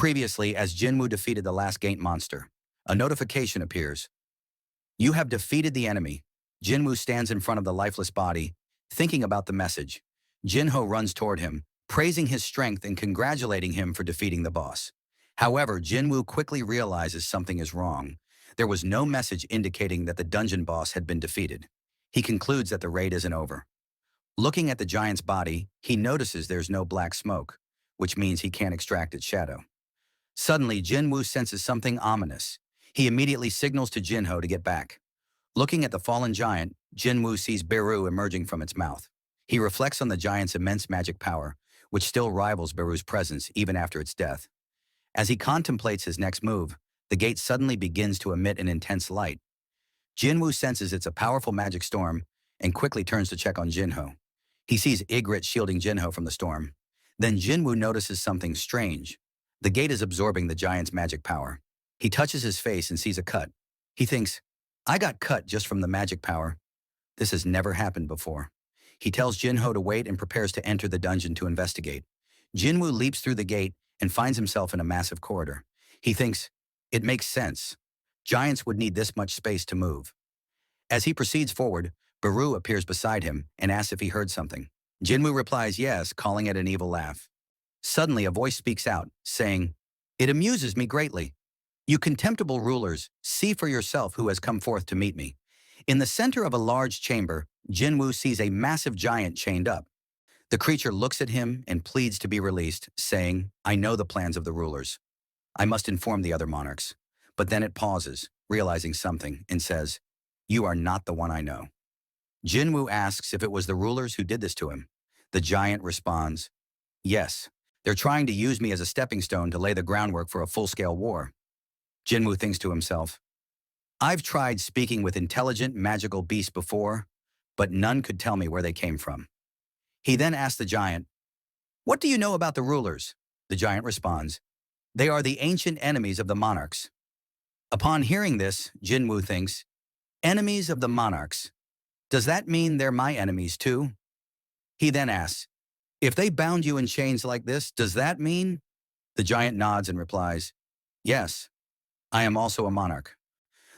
Previously, as Jinwoo defeated the last gate monster, a notification appears. You have defeated the enemy. Jinwoo stands in front of the lifeless body, thinking about the message. Jinho runs toward him, praising his strength and congratulating him for defeating the boss. However, Jinwoo quickly realizes something is wrong. There was no message indicating that the dungeon boss had been defeated. He concludes that the raid isn't over. Looking at the giant's body, he notices there's no black smoke, which means he can't extract its shadow. Suddenly, Jinwoo senses something ominous. He immediately signals to Jinho to get back. Looking at the fallen giant, Jinwoo sees Beru emerging from its mouth. He reflects on the giant's immense magic power, which still rivals Beru's presence even after its death. As he contemplates his next move, the gate suddenly begins to emit an intense light. Jinwoo senses it's a powerful magic storm and quickly turns to check on Jinho. He sees Ygritte shielding Jinho from the storm. Then Jinwoo notices something strange. The gate is absorbing the giant's magic power. He touches his face and sees a cut. He thinks, I got cut just from the magic power. This has never happened before. He tells Jinho to wait and prepares to enter the dungeon to investigate. Jinwoo leaps through the gate and finds himself in a massive corridor. He thinks, it makes sense. Giants would need this much space to move. As he proceeds forward, Beru appears beside him and asks if he heard something. Jinwoo replies yes, calling it an evil laugh. Suddenly, a voice speaks out, saying, It amuses me greatly. You contemptible rulers, see for yourself who has come forth to meet me. In the center of a large chamber, Jinwoo sees a massive giant chained up. The creature looks at him and pleads to be released, saying, I know the plans of the rulers. I must inform the other monarchs. But then it pauses, realizing something, and says, You are not the one I know. Jinwoo asks if it was the rulers who did this to him. The giant responds, Yes, they're trying to use me as a stepping stone to lay the groundwork for a full-scale war. Jinwoo thinks to himself, I've tried speaking with intelligent, magical beasts before, but none could tell me where they came from. He then asks the giant, What do you know about the rulers? The giant responds, They are the ancient enemies of the monarchs. Upon hearing this, Jinwoo thinks, Enemies of the monarchs. Does that mean they're my enemies too? He then asks, If they bound you in chains like this, does that mean? The giant nods and replies, Yes, I am also a monarch.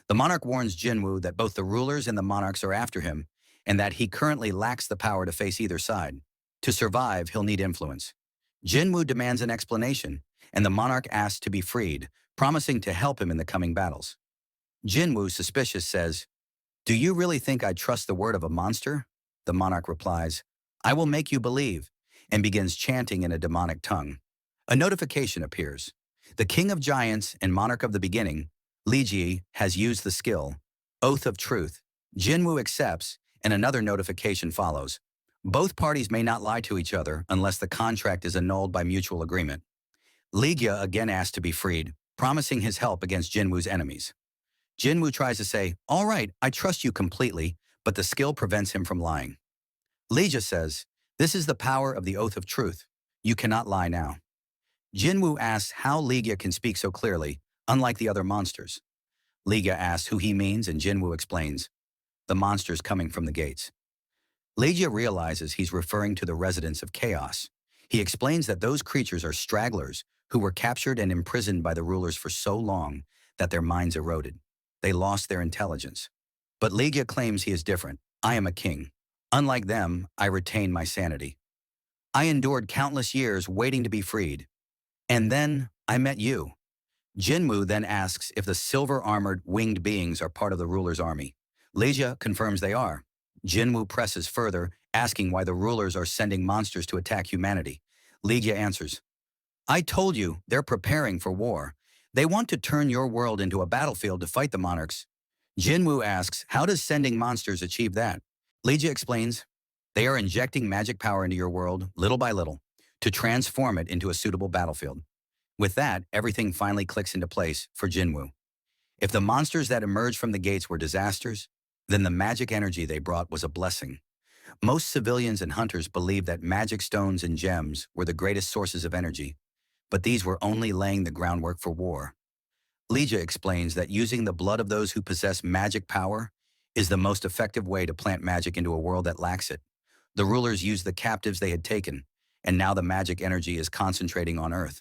The monarch warns Jinwoo that both the rulers and the monarchs are after him, and that he currently lacks the power to face either side. To survive, he'll need influence. Jinwoo demands an explanation, and the monarch asks to be freed, promising to help him in the coming battles. Jinwoo, suspicious, says, Do you really think I'd trust the word of a monster? The monarch replies, I will make you believe, and begins chanting in a demonic tongue. A notification appears. The king of giants and monarch of the beginning, Liji, has used the skill, Oath of Truth. Jinwoo accepts, and another notification follows. Both parties may not lie to each other unless the contract is annulled by mutual agreement. Ligia again asks to be freed, promising his help against Jinwoo's enemies. Jinwoo tries to say, All right, I trust you completely, but the skill prevents him from lying. Ligia says, This is the power of the Oath of Truth. You cannot lie now. Jinwoo asks how Ligia can speak so clearly, unlike the other monsters. Ligia asks who he means, and Jinwoo explains, the monsters coming from the gates. Ligia realizes he's referring to the residents of chaos. He explains that those creatures are stragglers who were captured and imprisoned by the rulers for so long that their minds eroded. They lost their intelligence. But Ligia claims he is different. I am a king. Unlike them, I retain my sanity. I endured countless years waiting to be freed. And then I met you. Jinwoo then asks if the silver-armored winged beings are part of the ruler's army. Ligia confirms they are. Jinwoo presses further, asking why the rulers are sending monsters to attack humanity. Ligia answers, I told you, they're preparing for war. They want to turn your world into a battlefield to fight the monarchs. Jinwoo asks, how does sending monsters achieve that? Ligia explains, they are injecting magic power into your world, little by little, to transform it into a suitable battlefield. With that, everything finally clicks into place for Jinwoo. If the monsters that emerged from the gates were disasters, then the magic energy they brought was a blessing. Most civilians and hunters believed that magic stones and gems were the greatest sources of energy, but these were only laying the groundwork for war. Ligia explains that using the blood of those who possess magic power is the most effective way to plant magic into a world that lacks it. The rulers used the captives they had taken, and now the magic energy is concentrating on Earth.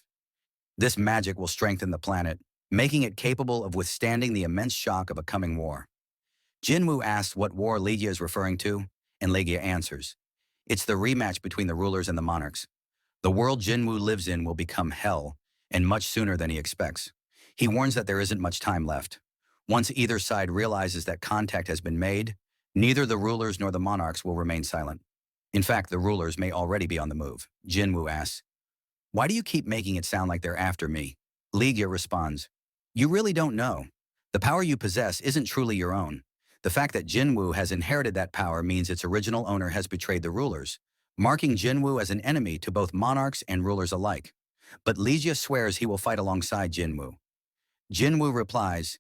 This magic will strengthen the planet, making it capable of withstanding the immense shock of a coming war. Jinwoo asks what war Legia is referring to, and Legia answers. It's the rematch between the rulers and the monarchs. The world Jinwoo lives in will become hell, and much sooner than he expects. He warns that there isn't much time left. Once either side realizes that contact has been made, neither the rulers nor the monarchs will remain silent. In fact, the rulers may already be on the move. Jinwoo asks, "Why do you keep making it sound like they're after me?" Legia responds, "You really don't know. The power you possess isn't truly your own. The fact that Jinwoo has inherited that power means its original owner has betrayed the rulers, marking Jinwoo as an enemy to both monarchs and rulers alike. But Legia swears he will fight alongside Jinwoo." Jinwoo replies,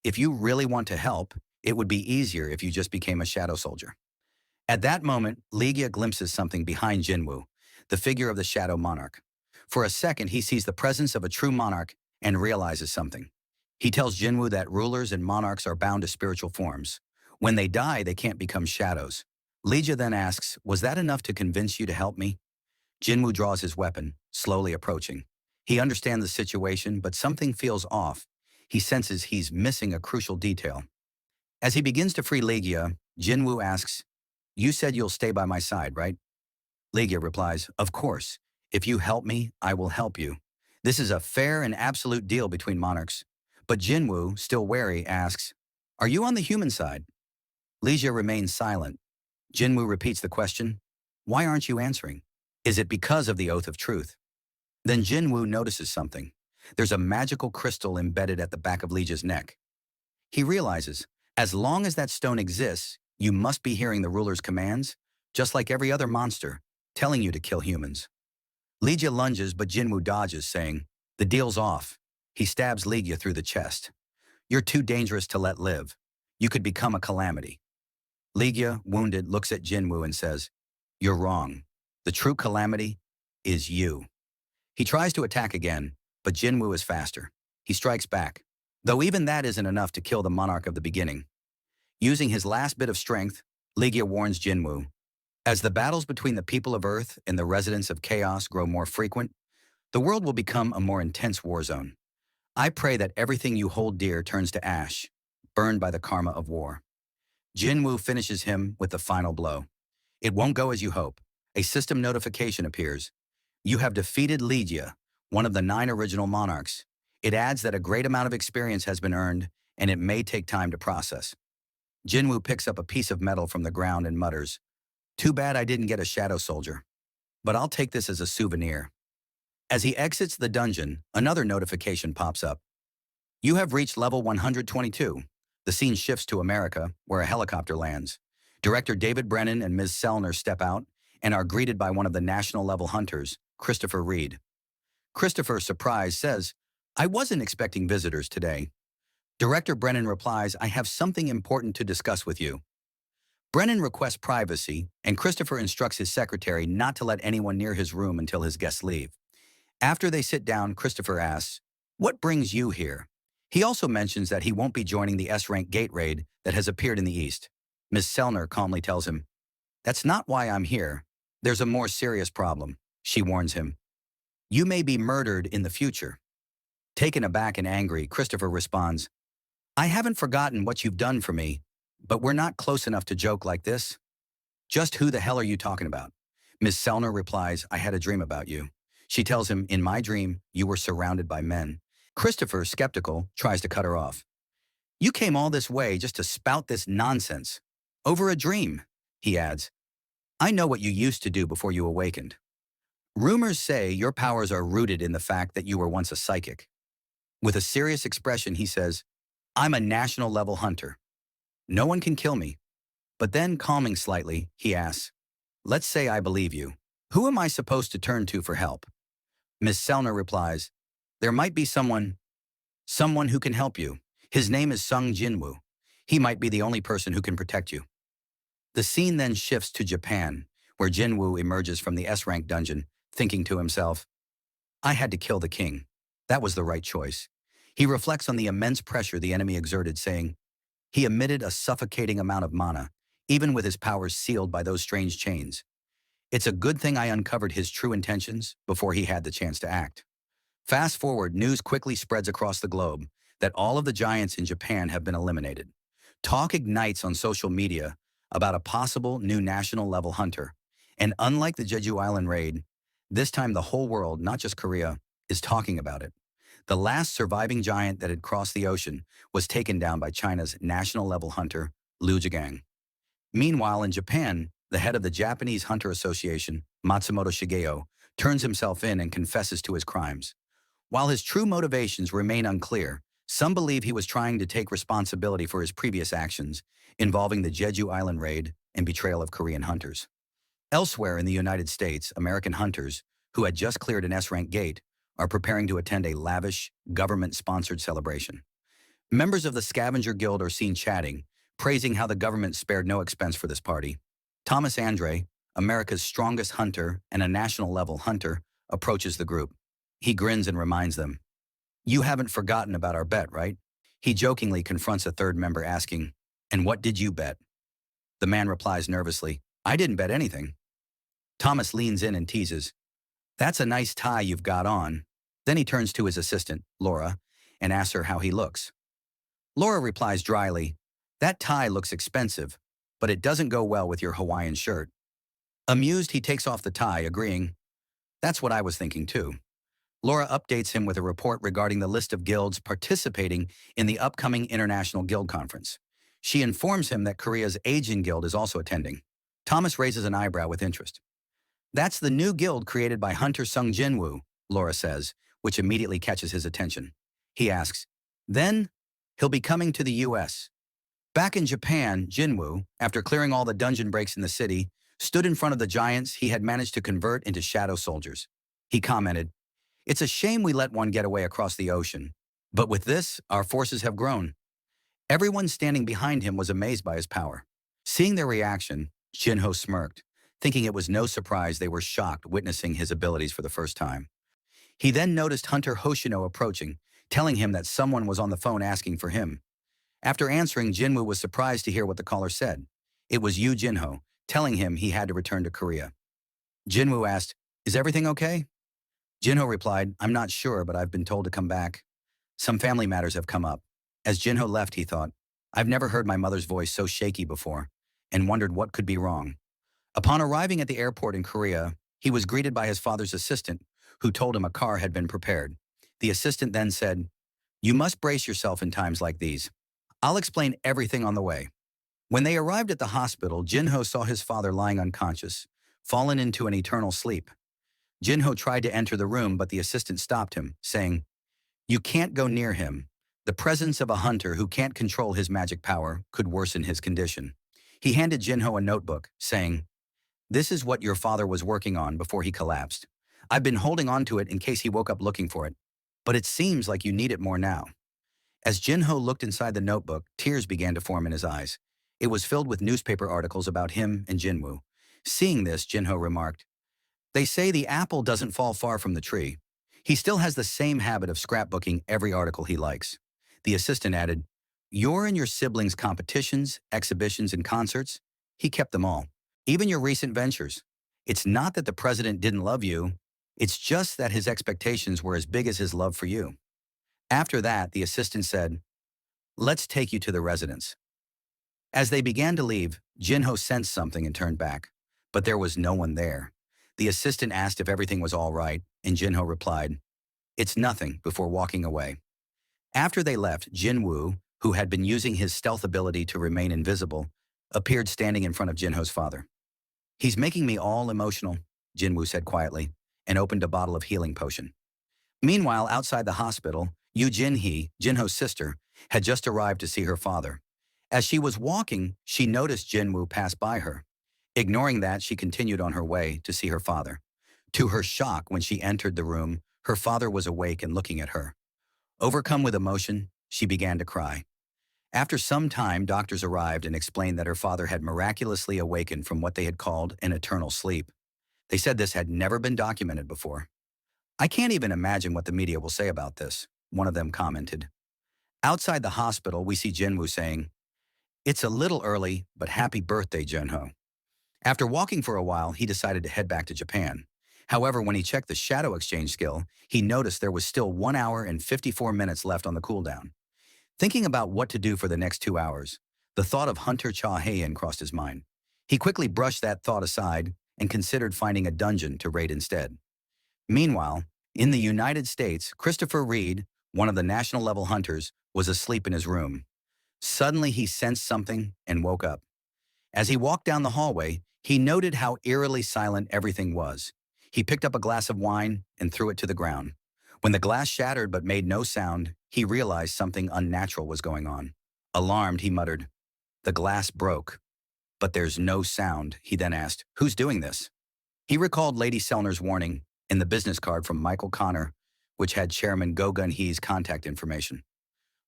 "If you really want to help, it would be easier if you just became a shadow soldier." At that moment, Legia glimpses something behind Jinwoo, the figure of the shadow monarch. For a second, he sees the presence of a true monarch and realizes something. He tells Jinwoo that rulers and monarchs are bound to spiritual forms. When they die, they can't become shadows. Legia then asks, "Was that enough to convince you to help me?" Jinwoo draws his weapon, slowly approaching. He understands the situation, but something feels off. He senses he's missing a crucial detail. As he begins to free Legia, Jinwoo asks, "You said you'll stay by my side, right?" Legia replies, "Of course. If you help me, I will help you. This is a fair and absolute deal between monarchs." But Jinwoo, still wary, asks, "Are you on the human side?" Legia remains silent. Jinwoo repeats the question, "Why aren't you answering? Is it because of the oath of truth?" Then Jinwoo notices something. There's a magical crystal embedded at the back of Legia's neck. He realizes, as long as that stone exists, you must be hearing the ruler's commands, just like every other monster, telling you to kill humans. Legia lunges, but Jinwoo dodges, saying, "The deal's off." He stabs Legia through the chest. "You're too dangerous to let live. You could become a calamity." Legia, wounded, looks at Jinwoo and says, "You're wrong. The true calamity is you." He tries to attack again, but Jinwoo is faster. He strikes back, though even that isn't enough to kill the monarch of the beginning. Using his last bit of strength, Legia warns Jinwoo, "As the battles between the people of Earth and the residents of Chaos grow more frequent, the world will become a more intense war zone. I pray that everything you hold dear turns to ash, burned by the karma of war." Jinwoo finishes him with the final blow. It won't go as you hope. A system notification appears. "You have defeated Legia, one of the 9 original monarchs." It adds that a great amount of experience has been earned, and it may take time to process. Jinwoo picks up a piece of metal from the ground and mutters, "Too bad I didn't get a shadow soldier. But I'll take this as a souvenir." As he exits the dungeon, another notification pops up. "You have reached level 122. The scene shifts to America, where a helicopter lands. Director David Brennan and Ms. Sellner step out and are greeted by one of the national-level hunters, Christopher Reed. Christopher, surprised, says, "I wasn't expecting visitors today." Director Brennan replies, "I have something important to discuss with you." Brennan requests privacy, and Christopher instructs his secretary not to let anyone near his room until his guests leave. After they sit down, Christopher asks, "What brings you here?" He also mentions that he won't be joining the S-rank gate raid that has appeared in the East. Ms. Sellner calmly tells him, "That's not why I'm here. There's a more serious problem," she warns him. "You may be murdered in the future." Taken aback and angry, Christopher responds, "I haven't forgotten what you've done for me, but we're not close enough to joke like this." "Just who the hell are you talking about?" Ms. Sellner replies, "I had a dream about you." She tells him, "In my dream, you were surrounded by men." Christopher, skeptical, tries to cut her off. "You came all this way just to spout this nonsense. Over a dream," he adds. "I know what you used to do before you awakened. Rumors say your powers are rooted in the fact that you were once a psychic." With a serious expression, he says, "I'm a national-level hunter. No one can kill me." But then, calming slightly, he asks, "Let's say I believe you. Who am I supposed to turn to for help?" Ms. Sellner replies, "There might be someone who can help you. His name is Sung Jinwoo. He might be the only person who can protect you." The scene then shifts to Japan, where Jinwoo emerges from the S-rank dungeon, thinking to himself, "I had to kill the king. That was the right choice." He reflects on the immense pressure the enemy exerted, saying, "He emitted a suffocating amount of mana, even with his powers sealed by those strange chains. It's a good thing I uncovered his true intentions before he had the chance to act." Fast forward, news quickly spreads across the globe that all of the giants in Japan have been eliminated. Talk ignites on social media about a possible new national level hunter. And unlike the Jeju Island raid, this time the whole world, not just Korea, is talking about it. The last surviving giant that had crossed the ocean was taken down by China's national level hunter, Liu Jigang. Meanwhile, in Japan, the head of the Japanese Hunter Association, Matsumoto Shigeo, turns himself in and confesses to his crimes. While his true motivations remain unclear, some believe he was trying to take responsibility for his previous actions, involving the Jeju Island raid and betrayal of Korean hunters. Elsewhere in the United States, American hunters, who had just cleared an S-rank gate, are preparing to attend a lavish, government-sponsored celebration. Members of the Scavenger Guild are seen chatting, praising how the government spared no expense for this party. Thomas Andre, America's strongest hunter and a national-level hunter, approaches the group. He grins and reminds them, "You haven't forgotten about our bet, right?" He jokingly confronts a third member asking, "And what did you bet?" The man replies nervously, "I didn't bet anything." Thomas leans in and teases, "That's a nice tie you've got on." Then he turns to his assistant, Laura, and asks her how he looks. Laura replies dryly, "That tie looks expensive, but it doesn't go well with your Hawaiian shirt." Amused, he takes off the tie, agreeing, "That's what I was thinking too." Laura updates him with a report regarding the list of guilds participating in the upcoming International Guild Conference. She informs him that Korea's Asian Guild is also attending. Thomas raises an eyebrow with interest. "That's the new guild created by Hunter Sung Jinwoo," Laura says, which immediately catches his attention. He asks, "Then, he'll be coming to the U.S." Back in Japan, Jinwoo, after clearing all the dungeon breaks in the city, stood in front of the giants he had managed to convert into shadow soldiers. He commented, "It's a shame we let one get away across the ocean. But with this, our forces have grown." Everyone standing behind him was amazed by his power. Seeing their reaction, Jinho smirked, thinking it was no surprise they were shocked witnessing his abilities for the first time. He then noticed Hunter Hoshino approaching, telling him that someone was on the phone asking for him. After answering, Jinwoo was surprised to hear what the caller said. It was Yu Jinho, telling him he had to return to Korea. Jinwoo asked, "Is everything okay?" Jinho replied, "I'm not sure, but I've been told to come back. Some family matters have come up." As Jinho left, he thought, "I've never heard my mother's voice so shaky before," and wondered what could be wrong. Upon arriving at the airport in Korea, he was greeted by his father's assistant, who told him a car had been prepared. The assistant then said, "You must brace yourself in times like these. I'll explain everything on the way." When they arrived at the hospital, Jinho saw his father lying unconscious, fallen into an eternal sleep. Jinho tried to enter the room, but the assistant stopped him, saying, "You can't go near him. The presence of a hunter who can't control his magic power could worsen his condition." He handed Jinho a notebook, saying, "This is what your father was working on before he collapsed. I've been holding on to it in case he woke up looking for it, but it seems like you need it more now." As Jinho looked inside the notebook, tears began to form in his eyes. It was filled with newspaper articles about him and Jinwoo. Seeing this, Jinho remarked, "They say the apple doesn't fall far from the tree." He still has the same habit of scrapbooking every article he likes. The assistant added, "Your and your siblings' competitions, exhibitions, and concerts, he kept them all. Even your recent ventures. It's not that the president didn't love you, it's just that his expectations were as big as his love for you." After that, the assistant said, "Let's take you to the residence." As they began to leave, Jinho sensed something and turned back, but there was no one there. The assistant asked if everything was all right, and Jinho replied, "It's nothing," before walking away. After they left, Jinwoo, who had been using his stealth ability to remain invisible, appeared standing in front of Jinho's father. "He's making me all emotional," Jinwoo said quietly, and opened a bottle of healing potion. Meanwhile, outside the hospital, Yu Jinhee, Jinho's sister, had just arrived to see her father. As she was walking, she noticed Jinwoo pass by her. Ignoring that, she continued on her way to see her father. To her shock, when she entered the room, her father was awake and looking at her. Overcome with emotion, she began to cry. After some time, doctors arrived and explained that her father had miraculously awakened from what they had called an eternal sleep. They said this had never been documented before. "I can't even imagine what the media will say about this," one of them commented. Outside the hospital, we see Jinwoo saying, "It's a little early, but happy birthday, Junho." After walking for a while, he decided to head back to Japan. However, when he checked the shadow exchange skill, he noticed there was still 1 hour and 54 minutes left on the cooldown. Thinking about what to do for the next 2 hours, the thought of Hunter Cha Hayan crossed his mind. He quickly brushed that thought aside and considered finding a dungeon to raid instead. Meanwhile, in the United States, Christopher Reed, one of the national-level hunters, was asleep in his room. Suddenly, he sensed something and woke up. As he walked down the hallway, he noted how eerily silent everything was. He picked up a glass of wine and threw it to the ground. When the glass shattered but made no sound, he realized something unnatural was going on. Alarmed, he muttered, "The glass broke. But there's no sound." He then asked, "Who's doing this?" He recalled Lady Selner's warning in the business card from Michael Connor, which had Chairman Go Gun Hee's contact information.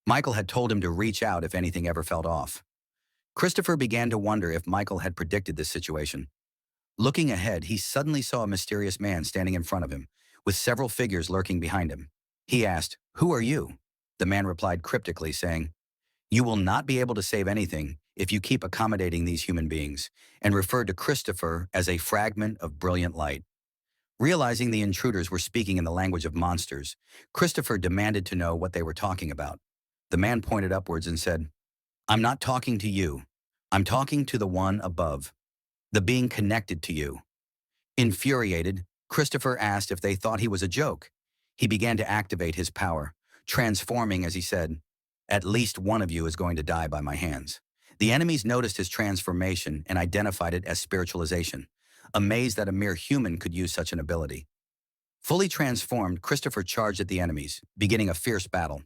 Michael had told him to reach out if anything ever felt off. Christopher began to wonder if Michael had predicted this situation. Looking ahead, he suddenly saw a mysterious man standing in front of him, with several figures lurking behind him. He asked, "Who are you?" The man replied cryptically, saying, "You will not be able to save anything if you keep accommodating these human beings," and referred to Christopher as a fragment of brilliant light. Realizing the intruders were speaking in the language of monsters, Christopher demanded to know what they were talking about. The man pointed upwards and said, "I'm not talking to you. I'm talking to the one above, the being connected to you." Infuriated, Christopher asked if they thought he was a joke. He began to activate his power, transforming as he said, "At least one of you is going to die by my hands." The enemies noticed his transformation and identified it as spiritualization, amazed that a mere human could use such an ability. Fully transformed, Christopher charged at the enemies, beginning a fierce battle.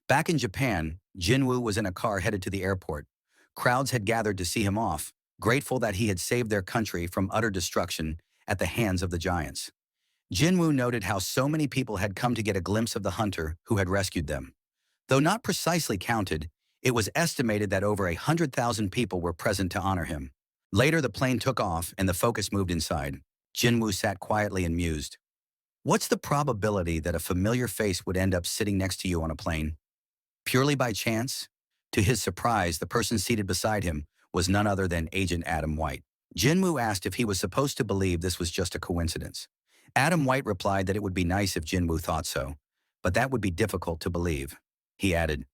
Back in Japan, Jinwoo was in a car headed to the airport. Crowds had gathered to see him off, grateful that he had saved their country from utter destruction at the hands of the giants. Jinwoo noted how so many people had come to get a glimpse of the hunter who had rescued them. Though not precisely counted, it was estimated that over 100,000 people were present to honor him. Later, the plane took off and the focus moved inside. Jinwoo sat quietly and mused. What's the probability that a familiar face would end up sitting next to you on a plane? Purely by chance? To his surprise, the person seated beside him was none other than Agent Adam White. Jinwoo asked if he was supposed to believe this was just a coincidence. Adam White replied that it would be nice if Jinwoo thought so, but that would be difficult to believe. He added,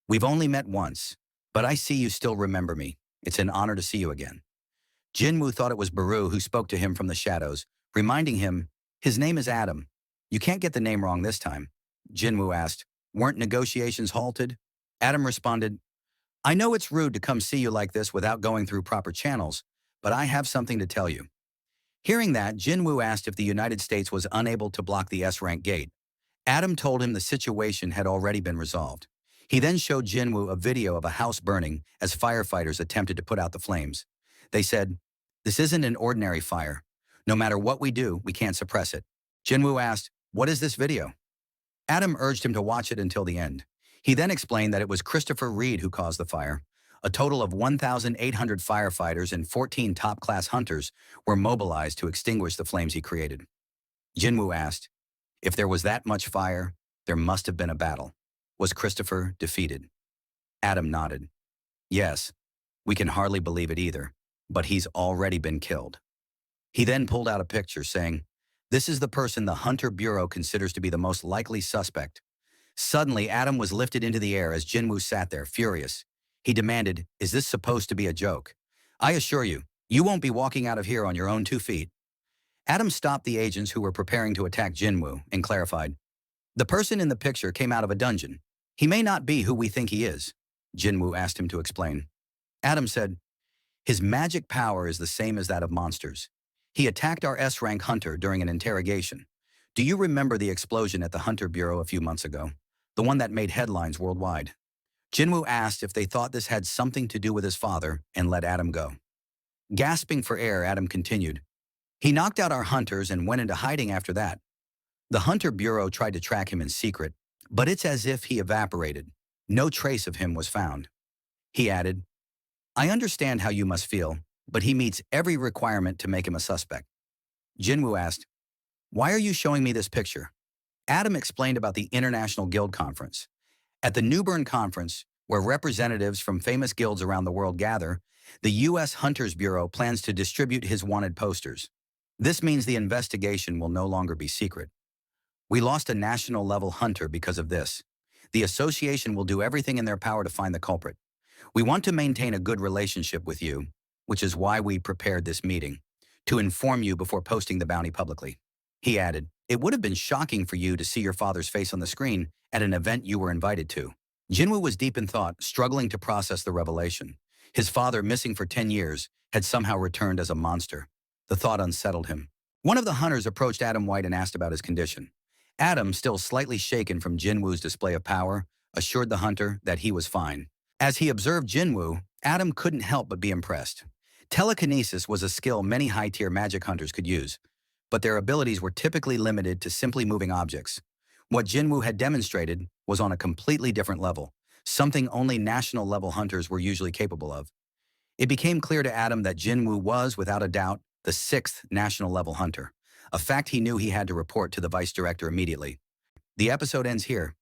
"We've only met once, but I see you still remember me. It's an honor to see you again." Jinwoo thought it was Baru who spoke to him from the shadows, reminding him, "His name is Adam. You can't get the name wrong this time." Jinwoo asked, "Weren't negotiations halted?" Adam responded, "I know it's rude to come see you like this without going through proper channels, but I have something to tell you." Hearing that, Jinwoo asked if the United States was unable to block the S-rank gate. Adam told him the situation had already been resolved. He then showed Jinwoo a video of a house burning as firefighters attempted to put out the flames. They said, "This isn't an ordinary fire. No matter what we do, we can't suppress it." Jinwoo asked, "What is this video?" Adam urged him to watch it until the end. He then explained that it was Christopher Reed who caused the fire. A total of 1,800 firefighters and 14 top-class hunters were mobilized to extinguish the flames he created. Jinwoo asked, "If there was that much fire, there must have been a battle. Was Christopher defeated?" Adam nodded. "Yes, we can hardly believe it either, but he's already been killed." He then pulled out a picture saying, "This is the person the Hunter Bureau considers to be the most likely suspect." Suddenly, Adam was lifted into the air as Jinwoo sat there, furious. He demanded, "Is this supposed to be a joke? I assure you, you won't be walking out of here on your own 2 feet." Adam stopped the agents who were preparing to attack Jinwoo and clarified, "The person in the picture came out of a dungeon. He may not be who we think he is." Jinwoo asked him to explain. Adam said, "His magic power is the same as that of monsters. He attacked our S-rank hunter during an interrogation. Do you remember the explosion at the Hunter Bureau a few months ago? The one that made headlines worldwide?" Jinwoo asked if they thought this had something to do with his father and let Adam go. Gasping for air, Adam continued, "He knocked out our hunters and went into hiding after that. The Hunter Bureau tried to track him in secret, but it's as if he evaporated. No trace of him was found." He added, "I understand how you must feel, but he meets every requirement to make him a suspect." Jinwoo asked, "Why are you showing me this picture?" Adam explained about the International Guild Conference. At the New Bern Conference, where representatives from famous guilds around the world gather, the U.S. Hunters Bureau plans to distribute his wanted posters. This means the investigation will no longer be secret. We lost a national-level hunter because of this. The association will do everything in their power to find the culprit. We want to maintain a good relationship with you, which is why we prepared this meeting, to inform you before posting the bounty publicly. He added, it would have been shocking for you to see your father's face on the screen at an event you were invited to. Jinwoo was deep in thought, struggling to process the revelation. His father, missing for 10 years, had somehow returned as a monster. The thought unsettled him. One of the hunters approached Adam White and asked about his condition. Adam, still slightly shaken from Jinwoo's display of power, assured the hunter that he was fine. As he observed Jinwoo, Adam couldn't help but be impressed. Telekinesis was a skill many high-tier magic hunters could use, but their abilities were typically limited to simply moving objects. What Jinwoo had demonstrated was on a completely different level, something only national-level hunters were usually capable of. It became clear to Adam that Jinwoo was, without a doubt, the 6th national-level hunter, a fact he knew he had to report to the vice director immediately. The episode ends here.